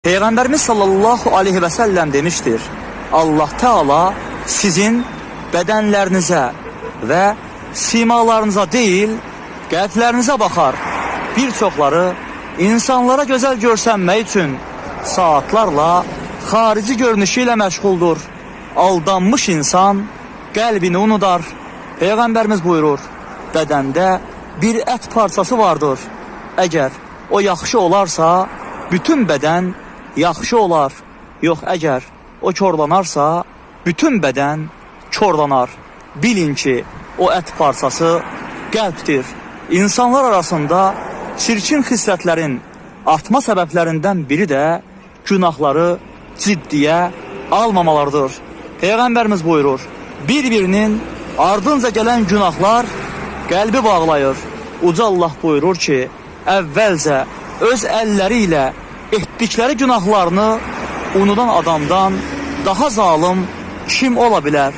Peygamberimiz sallallahu aleyhi ve sellem demiştir. Allah Teala sizin bedenlerinize ve simalarınıza değil, kalplerinize bakar. Birçokları insanlara güzel görsənmək üçün saatlarla xarici görünüşüyle məşğuldur. Aldanmış insan qəlbini unudar. Peygamberimiz buyurur, bədəndə bir ət parçası vardır. Əgər o yaxşı olarsa, bütün bədən yaxşı olar. Yox, əgər o korlanarsa, bütün bədən korlanar. Bilin ki, o ət parçası qəlbdir. İnsanlar arasında çirkin xislətlərin artma səbəblərindən biri də günahları ciddiyə almamalarıdır. Peygamberimiz buyurur, bir-birinin ardınca gələn günahlar qəlbi bağlayır. Uca Allah buyurur ki, əvvəlcə öz əlləri ilə etdikləri günahlarını unudan adamdan daha zalim kim ola bilər?